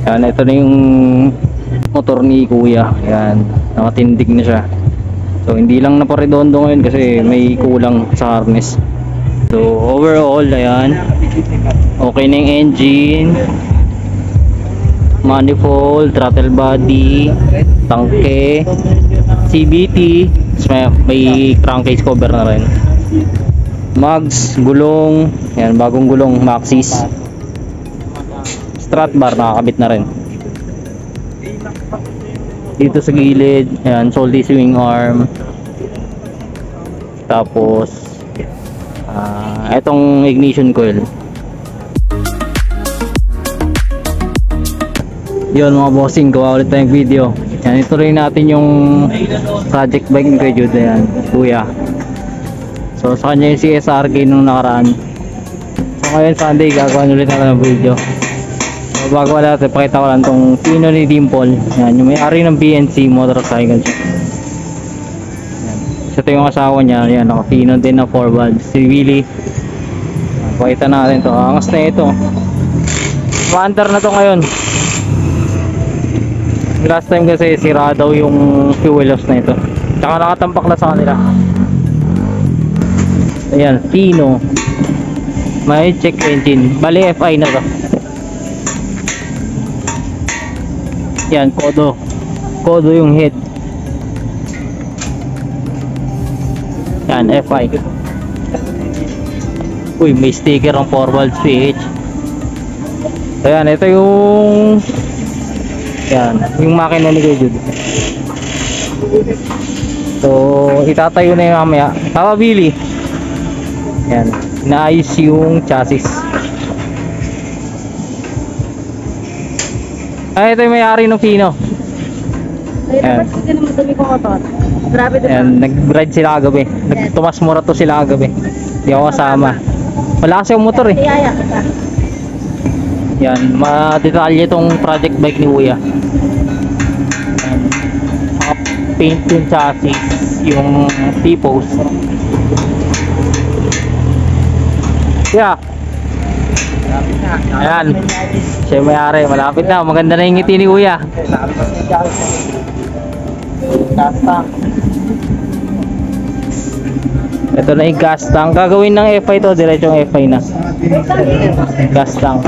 Yan, ito na yung motor ni kuya. Yan, nakatindig na siya. So hindi lang naparedondo ngayon kasi may kulang sa harness. So overall, ayan, okay na yung engine, manifold, throttle body, tangke, CVT, may crankcase cover na rin, mags, gulong, yan, bagong gulong Maxxis, strut bar nakakabit na rin dito sa gilid, yan, solid swing arm, tapos itong ignition coil. Yun mga bossing, gawa ulit tayong video. Yan, ituloy natin yung project bike ni Kuya Jude, yan, kuya. So sa kanya yung CSRK nung nakaraan. So ngayon Sunday, gagawa ulit natin ng video. So bago wala natin, pakita ko lang tong Pino ni Dimple. Yan, yung may-ari ng BNC Motorcycle Shop. Yan. So ito yung asawa niya, yan, naka-Pino din na 4 valves. Si Willie. Yan, pakita natin to. Angas na ito. Maandar na to ngayon. Last time kasi sira daw yung fuel loss na ito. Tsaka nakatampak na sa kanila. Ayan, Pino. May check engine. Bali FI na to. Yan, Kodo. Kodo yung head. Yan, FI. Uy, may sticker ang 4 valve PH. Ayan, ito yung yan, yung makina ni Kuya Jude. So, itatayo na yung mamaya. Tama, Billy. Yan, naayos yung chassis. Ay, ito yung may-ari ng Pino. Yan. Yan, nag-ride sila kagabi. Nagtumas mura to sila kagabi. Hindi ako kasama. Wala kasi yung motor eh. Yan, ma-detalye itong project bike ni Kuya. Yan, paint yung chassis, yung T-post. Yeah. Ayan, siya yung may-ari, malapit na, maganda na yung ngiti ni Kuya. Ito na yung gas tank. Gagawin ng FI to, diretsong FI na. Gas tank.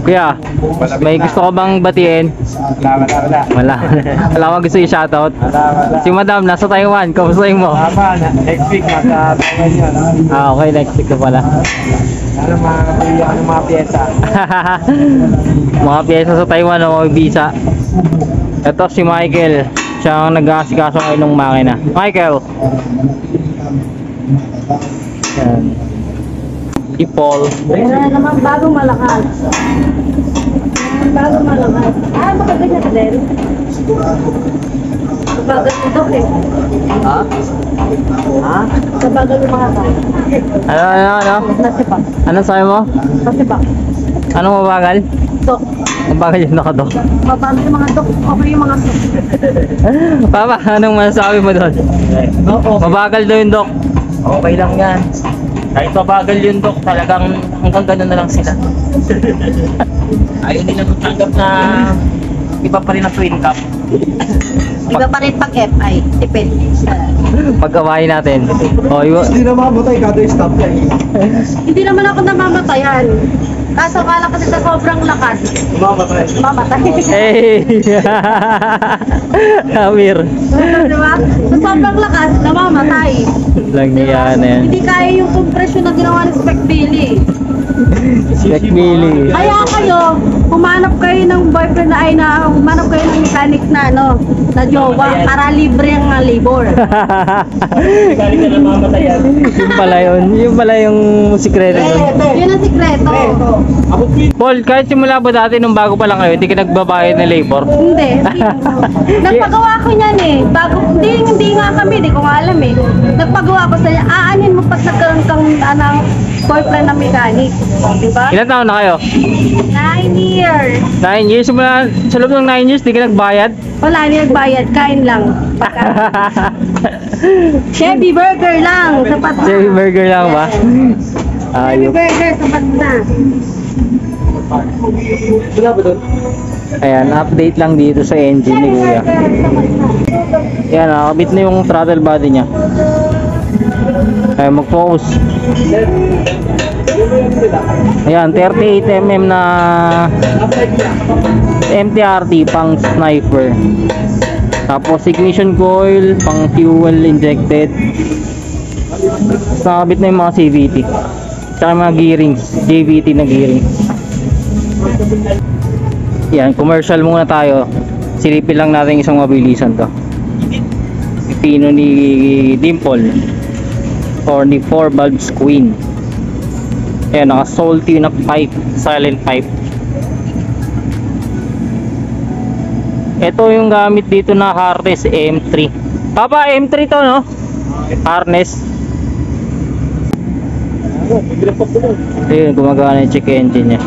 Kuya, may gusto ko bang batiin? Wala. Wala akong gusto i-shoutout. Si Madam, nasa Taiwan. Kamustahin mo? Next week, nasa-Taiwan yun. Okay, next week na pala. Ano mga pyesa? Mga pyesa sa Taiwan, mga visa. Ito si Michael. Siya ang nag-aasikaso ngayon ng makina. Michael! Yan. Si Paul. Meron naman bagong malakas. Bagong malakas. Ah, makaganyan ka din. Kabagal yung dok eh. Ha? Ha? Kabagal yung mga ka. Ano? Nasipak. Anong sabi mo? Nasipak. Anong mabagal? Dok. Mabagal yung nakadok. Mabagal yung mga dok. Okay yung mga dok. Papa, anong masasabi mo doon? Mabagal daw yung dok. Okay lang yan. Kahit mabagal yung dok, talagang hanggang ganun na lang sila. Ayaw nila magtanggap na iba pa rin ang twin cup. Iba pa rin pag FI. Depende. Pag-awayin natin. Hindi na mamatay, kada stop yan. Hindi naman ako namamatayan. Kaso kala kasi sa sobrang lakas. Mamatay. Mamatay. Hey! Amir. Diba? Sa sobrang lakas, namamatay. Lang niya na yan. Hindi kaya yung compression na ginawa ni Spec Billy. Spec Billy. Kaya kayo, humanap kayo ng boyfriend na ay na humanap kayo ng mechanic na ano, na jowa para libre ang labor. Galing ka na mamatay yan. Yung pala yun. Yung pala yung sikreto nun. Yun ang sikreto. Paul, kahit simula ba dati nung bago pa lang kayo, hindi ka nagbabayad ng labor? Hindi. Nagpagawa ko niyan eh. Bago, hindi nga kami, hindi ko nga alam eh. Nagpagawa ko sa niya, aanin mo pag nagkaroon kang anang boyfriend na mechanic. Diba? Ilan taon na kayo? 9 years. 9 years? Simula, sa loob ng 9 years, di ka nagbayad? Wala, hindi nagbayad. Kain lang. Chevy Burger lang. Sapat na. Chevy Burger lang ba? Chevy Ayop. Burger, sapat na. Ayan, update lang dito sa engine ni Kuya. Ayan, nakakabit na yung throttle body niya. Ayan, mag-focus. Ayan, 38mm na MTRT pang sniper. Tapos ignition coil pang fuel injected. Nakakabit na yung mga CVT. Tsaka mga gearings, JVT na gearings. Yan, commercial muna tayo. Silipin lang natin isang mabilisan to. Pipino ni Dimple or ni 4 valves Queen. Ayan, naka salty na pipe, silent pipe. Ito yung gamit dito na harness M3. Papa, M3 to, no? Harness. Ayun, gumagana yung check engine nya.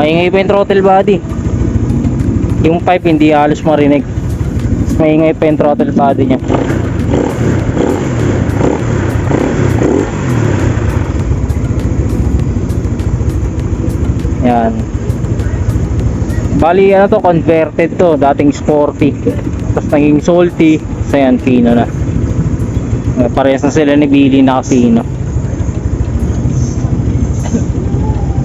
Maingay pa yung throttle body. Yung pipe hindi halos marinig. Maingay pa yung throttle body nya. Yan. Bali ano to, converted to. Dating sporty, tapos naging salty. So yan, Pino na. Parehas na sila ni Billy na Casino.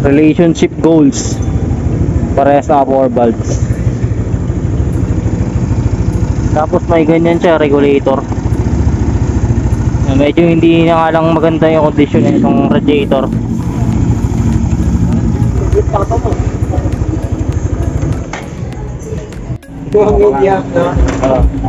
Relationship goals, parehas na 4 valves. Tapos may ganyan siya, regulator. Medyo hindi na nga lang maganda yung condition ng radiator.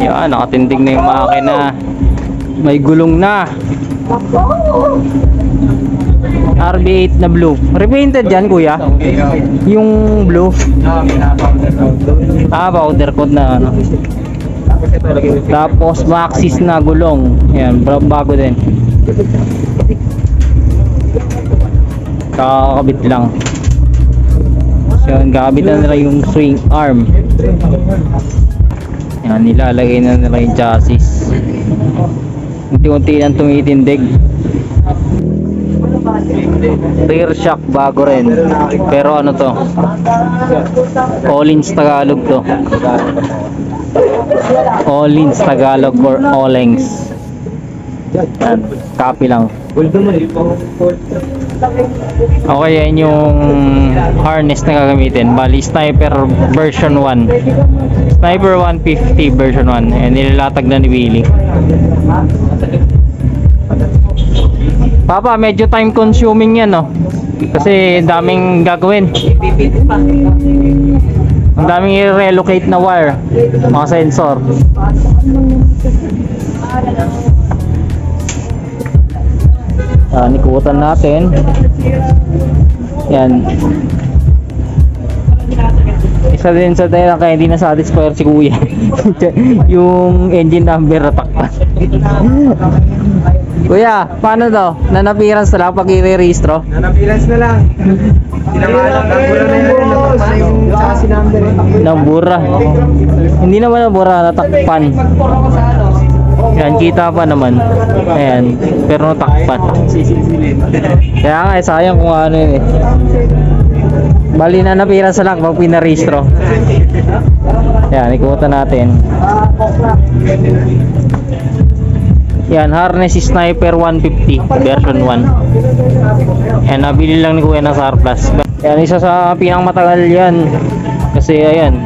Yan, nakatindig na yung makina. May gulong na. RB8 na blue. Repainted yan, Kuya? Yung blue. Powder coat na ano. Tapos Maxxis na gulong. Yan, bago din. Kakabit lang. So yun, kakabit na nila yung swing arm. Yan, nilalagay na nila yung chassis. Unti-unti nang tumitindig. Rear shock bago rin. Pero ano to, All-ins Tagalog to. All-ins Tagalog or All-ins. Yan, copy lang. Okay, yan yung harness na gagamitin. Bali, Sniper version 1. Sniper 150 version 1. Yan, nilalatag na ni Willie. Papa, medyo time consuming yan, no? Kasi daming gagawin. Ang daming i-relocate na wire, mga sensor. Nikutan natin. Yan. Isa din sa dahil kaya hindi na satisfied si Kuya. Yung engine number natakpan. Kuya, paano daw? Nanapirans na lang pag i-re-registro? Nanapirans na lang. Sinamalang nabura na yun. Yung chassis number. Nabura. Hindi naman nabura, natakpan. Yan, kita pa naman. Ayan, pero natakpan. Kaya nga, sayang kung ano yun eh. Bali na napirans na lang pag pinarehistro. Yan, ikutan natin. Yan, harness Sniper 150 version 1. Yan, nabili lang ni Kuya ng surplus. Yan, isa sa pinakmatagal yan. Kasi ayan,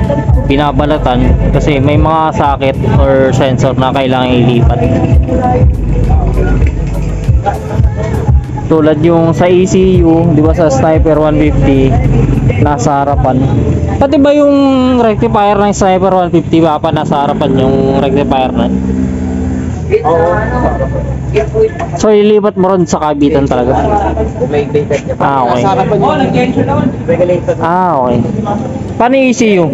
pinabalatan. Kasi may mga socket or sensor na kailangan ilipat. Tulad yung sa ECU, di ba, sa Sniper 150 nasa harapan. Pati ba yung rectifier ng Sniper 150 ba pa nasa harapan yung rectifier na? So ilipat mo ron sa kabitan talaga. Okay. Okay. Paano yung ECU?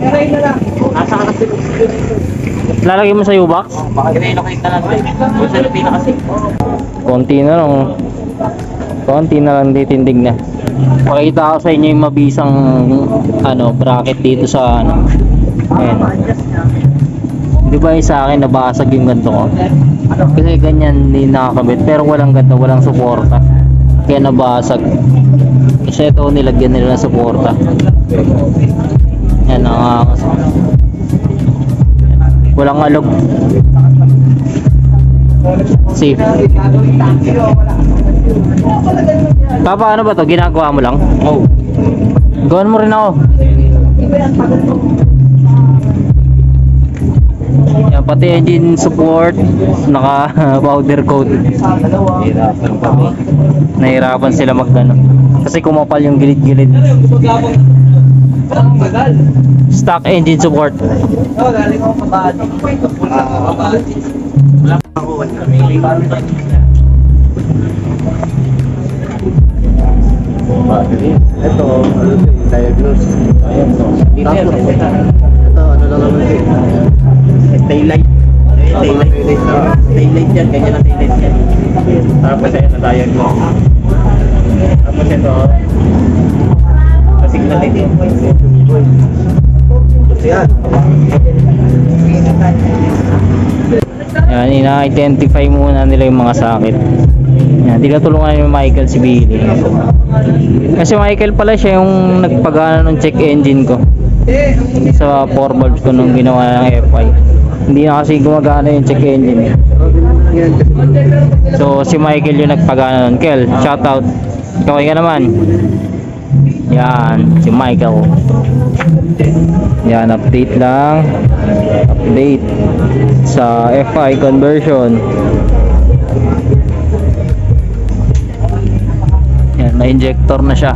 Lalagay mo sa U-box? I-relocate na lang. Kung sa Lupina kasi. Konti na lang. Konti na lang titindig na. Pakita ko sa inyo yung mabisang bracket dito sa ayan. Di ba yung sa akin nabasag yung ganito ko? Kasi ganyan hindi nakakabit pero walang ganito, walang suporta. Kaya nabasag. Kasi ito nilagyan nila ng suporta. Yan walang alog. Safe. Papa, ano ba to? Ginagawa mo lang? Oh. Gawin mo rin ako. Yan, pati engine support naka powder coat. Nahirapan sila magdano kasi kumapal yung gilid-gilid. Stock engine support. Ito, diagnose. Ito, ano lang naman ito? Taillight. Taillight yan, ganyan na taillight yan. Tapos ayun, na-diagnose. Tapos ito, signal light. Yan. Yan, ina-identify muna nila yung mga sakit. Yan, tinutulungan yung Michael si Billy. Kasi Michael pala siya yung nagpagana ng check engine ko sa 4 valves ko nung ginawa ng FI. Hindi na kasi gumagana yung check engine. So si Michael yung nagpagana nun. Kel, shoutout. Ikaw ka naman. Yan, si Michael. Yan, update lang. Update sa FI conversion. Yan, may injector na siya.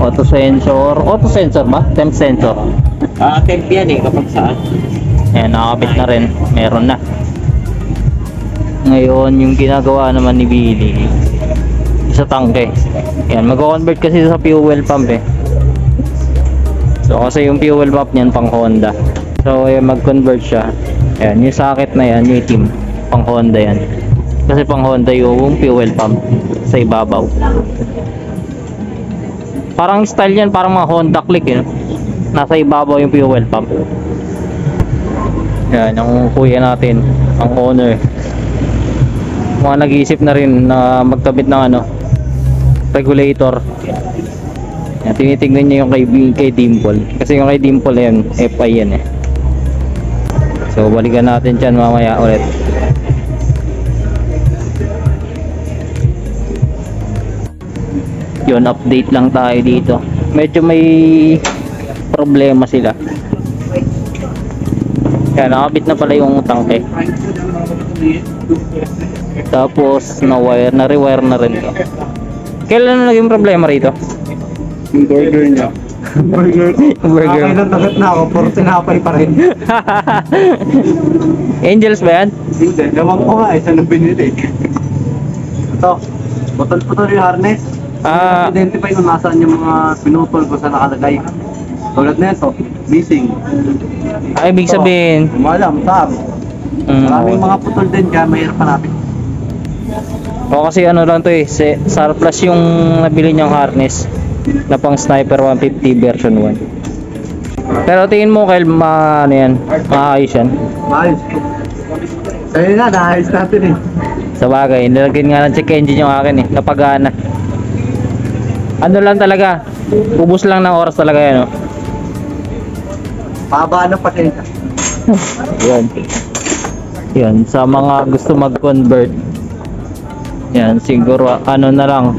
Auto sensor ba? Temp sensor. Temp yan kapag saan. Ayan, nakakabit na rin. Meron na. Ngayon, yung ginagawa naman ni Billy sa tangke. Ayan, mag-convert kasi sa fuel pump eh. So, kasi yung fuel pump niyan pang Honda. So, ayan, mag-convert siya. Ayan, yung socket na yan, yung itim. Pang Honda yan. Kasi pang Honda yung fuel pump sa ibabaw. Parang style yan, parang mga Honda Click eh. Nasa ibabaw yung fuel pump. Yan, ang kuya natin, ang owner. Mga nag-iisip na rin na magkabit ng regulator. Yan, tinitignan niya yung kay Dimple. Kasi yung kay Dimple yan, FI yan eh. So balikan natin dyan mamaya ulit. Yun, update lang tayo dito. Medyo may problema sila. Kaya nakabit na pala yung tangke. Tapos na-rewire na rin to. Kailan na naging problema rito? Yung burger niya. Burger. Okay lang, tagat na ako. Puro tinapay pa rin. Angels ba yan? Hindi, ewan ko nga eh. Saan ang binili? Ito, putol-putol yung harness. Identify kung nasaan yung mga pinutol ko sa nakalagay. Tulad na ito, missing. Ay, ibig sabihin. Malam, tab. Maraming mga putol din kaya mahirap hanapin. O kasi lang to eh, surplus yung nabili niyang harness na pang Sniper 150 version 1. Pero tingin mo Kyle, maayos yan? Maayos. Ayun nga, naayos natin eh. Sa bagay, nilagyan nga ng check engine yung akin eh, napagana. Ano lang talaga, ubos lang ng oras talaga yan. Pababa ng pasensya. Yan. Yan, sa mga gusto mag-convert. Yan, siguro na lang,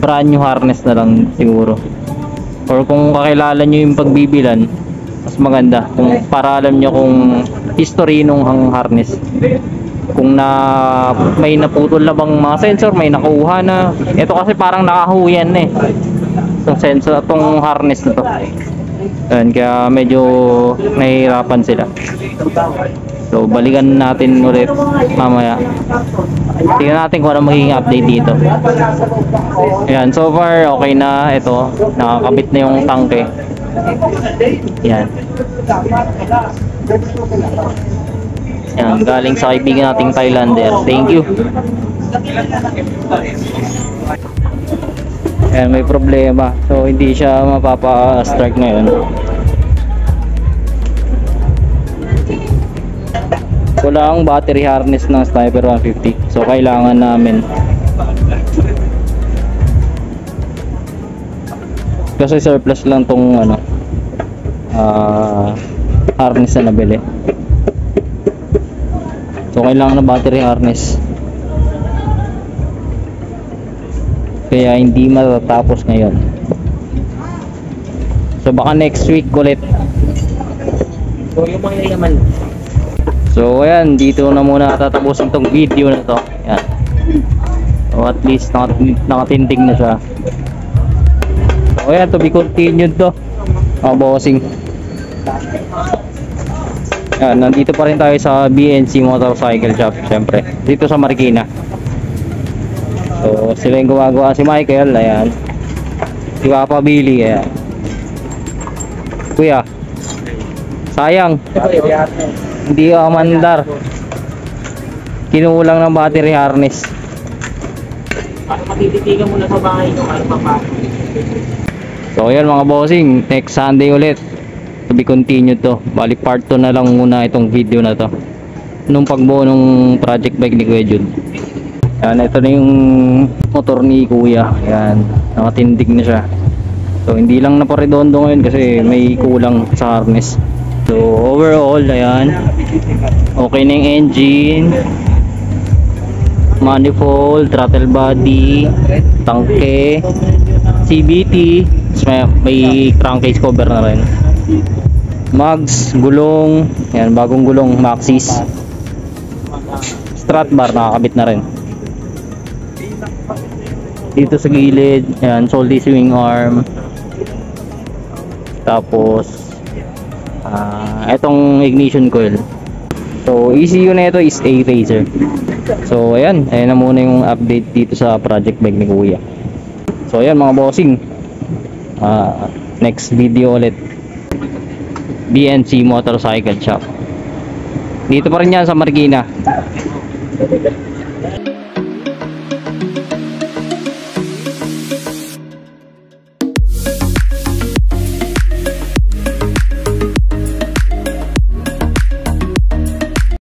brand new harness na lang siguro. Or kung kakilala nyo yung pagbibilan, mas maganda kung para alam nyo kung history nung harness. Kung may naputol na bang mga sensor, may nakuha na. Ito kasi parang nakahuyan na eh. Itong sensor, itong harness na to. Yan, kaya medyo nahihirapan sila. So balikan natin ulit mamaya. Tingnan natin kung ano magiging update dito. Ayan, so far okay na. Ito, nakakabit na yung tangke. Yan. Yan, galing sa kaibigan nating Thailander. Thank you. Ayan, may problema. So, hindi siya mapapa-start ngayon. Wala ang battery harness ng Sniper 150. So, kailangan namin. Kasi surplus lang tong ano, harness na nabili. So, kailangan ng battery harness. Kaya hindi matatapos ngayon. So baka next week ulit. So yung mga yaman. So ayan, dito na muna tatapusin tong video na to. Ayan. So at least nakatindig na siya. So ayan, to be continued to, mga bossing. Ayan, nandito pa rin tayo sa BNC Motorcycle Shop, syempre dito sa Marikina. So sila yung gumagawa, si Michael, ayan, si Papa Billy, ayan. Kuya, sayang hindi ka mandar, kinulang ng battery harness. Matititigan mo na sa bahay nyo kayo papa. So ayan mga bossing, next Sunday ulit to be continued to. Bali part 2 na lang muna itong video na to, nung pagbuo ng project bike ni Kuya Jude. Yan, ito na yung motor ni Kuya. Yan, nakatindig na siya. So hindi lang naparedondo ngayon kasi may kulang sa harness. So overall, ayan, okay na yung engine, manifold, throttle body, tangke, CVT, may crankcase cover na rin, mags, gulong, yan, bagong gulong, Maxxis, strut bar nakakabit na rin. Dito sa gilid, yan, solid swing arm. Tapos itong ignition coil. So ECU na ito is A-Phaser. So ayan na muna yung update dito sa project bike ni Kuya. So ayan mga bossing, next video ulit, BNC Motorcycle Shop. Dito pa rin yan sa Marikina.